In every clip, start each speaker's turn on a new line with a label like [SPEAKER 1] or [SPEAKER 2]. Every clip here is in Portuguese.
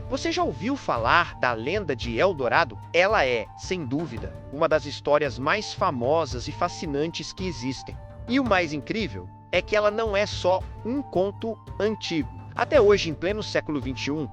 [SPEAKER 1] Você já ouviu falar da lenda de El Dorado? Ela é, sem dúvida, uma das histórias mais famosas e fascinantes que existem. E o mais incrível é que ela não é só um conto antigo. Até hoje, em pleno século XXI,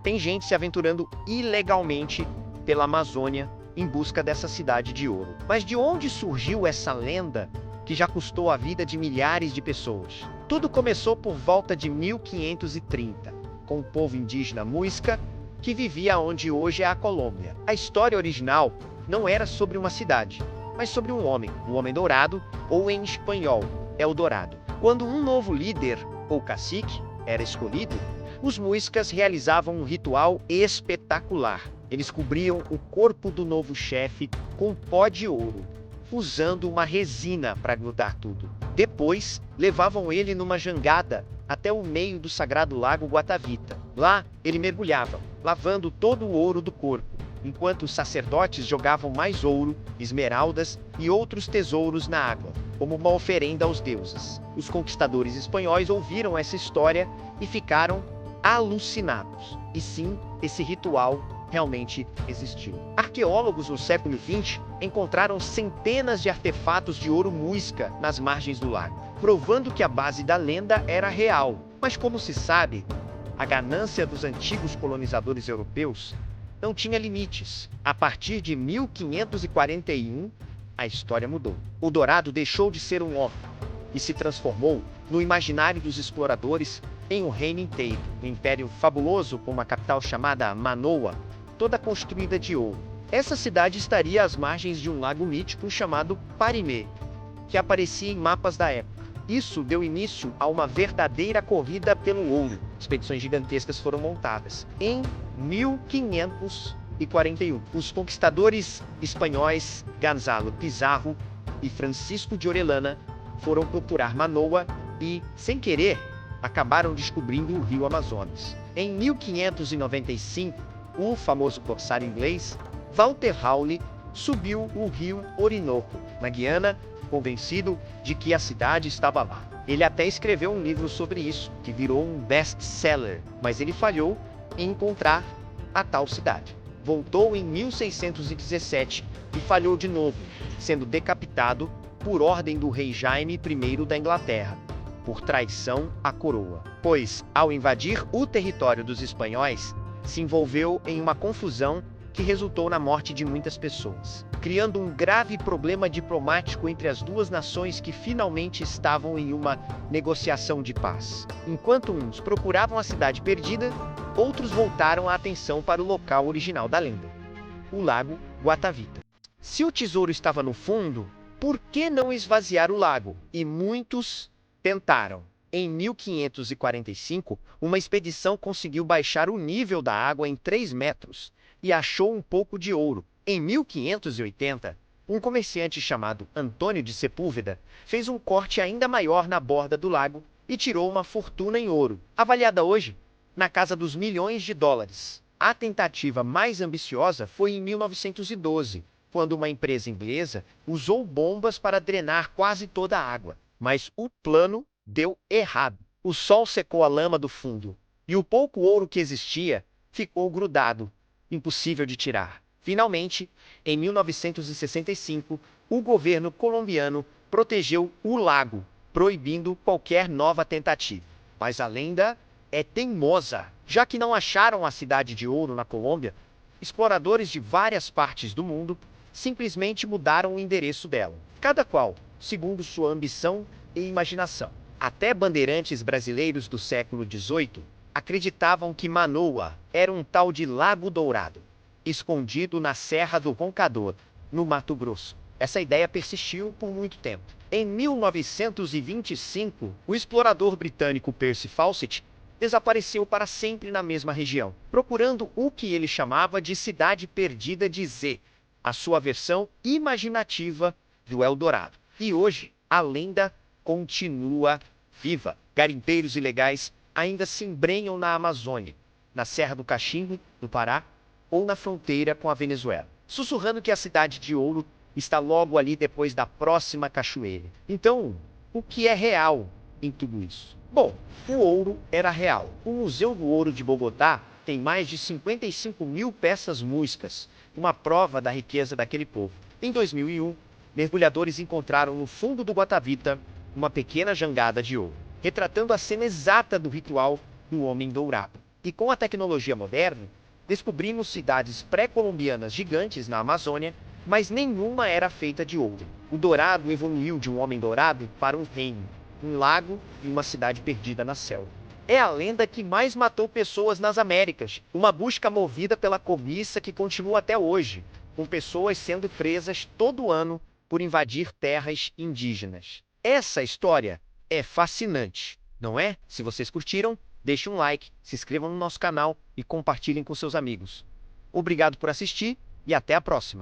[SPEAKER 1] tem gente se aventurando ilegalmente pela Amazônia em busca dessa cidade de ouro. Mas de onde surgiu essa lenda que já custou a vida de milhares de pessoas? Tudo começou por volta de 1530, com o povo indígena Muisca, que vivia onde hoje é a Colômbia. A história original não era sobre uma cidade, mas sobre um homem dourado, ou em espanhol, El Dorado. Quando um novo líder, ou cacique, era escolhido, os Muiscas realizavam um ritual espetacular. Eles cobriam o corpo do novo chefe com pó de ouro, usando uma resina para grudar tudo. Depois, levavam ele numa jangada até o meio do sagrado lago Guatavita. Lá, ele mergulhava, lavando todo o ouro do corpo, enquanto os sacerdotes jogavam mais ouro, esmeraldas e outros tesouros na água, como uma oferenda aos deuses. Os conquistadores espanhóis ouviram essa história e ficaram alucinados. E sim, esse ritual realmente existiu. Arqueólogos no século XX encontraram centenas de artefatos de ouro muisca nas margens do lago, provando que a base da lenda era real. Mas como se sabe, a ganância dos antigos colonizadores europeus não tinha limites. A partir de 1541, a história mudou. O dourado deixou de ser um homem e se transformou no imaginário dos exploradores em um reino inteiro. Um império fabuloso com uma capital chamada Manoa, toda construída de ouro. Essa cidade estaria às margens de um lago mítico chamado Parimê, que aparecia em mapas da época. Isso deu início a uma verdadeira corrida pelo ouro. Expedições gigantescas foram montadas. Em 1541, os conquistadores espanhóis Gonzalo Pizarro e Francisco de Orellana foram procurar Manoa e, sem querer, acabaram descobrindo o rio Amazonas. Em 1595, o famoso corsário inglês Walter Raleigh subiu o rio Orinoco, na Guiana, convencido de que a cidade estava lá. Ele até escreveu um livro sobre isso, que virou um best-seller, mas ele falhou em encontrar a tal cidade. Voltou em 1617 e falhou de novo, sendo decapitado por ordem do rei Jaime I da Inglaterra, por traição à coroa. Pois, ao invadir o território dos espanhóis, se envolveu em uma confusão que resultou na morte de muitas pessoas, criando um grave problema diplomático entre as duas nações que finalmente estavam em uma negociação de paz. Enquanto uns procuravam a cidade perdida, outros voltaram a atenção para o local original da lenda, o lago Guatavita. Se o tesouro estava no fundo, por que não esvaziar o lago? E muitos tentaram. Em 1545, uma expedição conseguiu baixar o nível da água em 3 metros e achou um pouco de ouro. Em 1580, um comerciante chamado Antônio de Sepúlveda fez um corte ainda maior na borda do lago e tirou uma fortuna em ouro, avaliada hoje na casa dos milhões de dólares. A tentativa mais ambiciosa foi em 1912, quando uma empresa inglesa usou bombas para drenar quase toda a água. Mas o plano deu errado. O sol secou a lama do fundo, e o pouco ouro que existia ficou grudado, impossível de tirar. Finalmente, em 1965, o governo colombiano protegeu o lago, proibindo qualquer nova tentativa. Mas a lenda é teimosa. Já que não acharam a cidade de ouro na Colômbia, exploradores de várias partes do mundo simplesmente mudaram o endereço dela, cada qual segundo sua ambição e imaginação. Até bandeirantes brasileiros do século XVIII acreditavam que Manoa era um tal de Lago Dourado, escondido na Serra do Roncador, no Mato Grosso. Essa ideia persistiu por muito tempo. Em 1925, o explorador britânico Percy Fawcett desapareceu para sempre na mesma região, procurando o que ele chamava de Cidade Perdida de Z, a sua versão imaginativa do El Dorado. E hoje, a lenda continua viva. Garimpeiros ilegais ainda se embrenham na Amazônia, na Serra do Cachimbo, no Pará, ou na fronteira com a Venezuela, sussurrando que a cidade de ouro está logo ali depois da próxima cachoeira. Então, o que é real em tudo isso? Bom, o ouro era real. O Museu do Ouro de Bogotá tem mais de 55 mil peças músicas, uma prova da riqueza daquele povo. Em 2001, mergulhadores encontraram no fundo do Guatavita uma pequena jangada de ouro, retratando a cena exata do ritual do Homem Dourado. E com a tecnologia moderna, descobrimos cidades pré-colombianas gigantes na Amazônia, mas nenhuma era feita de ouro. O dourado evoluiu de um homem dourado para um reino, um lago e uma cidade perdida na selva. É a lenda que mais matou pessoas nas Américas, uma busca movida pela cobiça que continua até hoje, com pessoas sendo presas todo ano por invadir terras indígenas. Essa história é fascinante, não é? Se vocês curtiram, deixe um like, se inscrevam no nosso canal e compartilhem com seus amigos. Obrigado por assistir e até a próxima!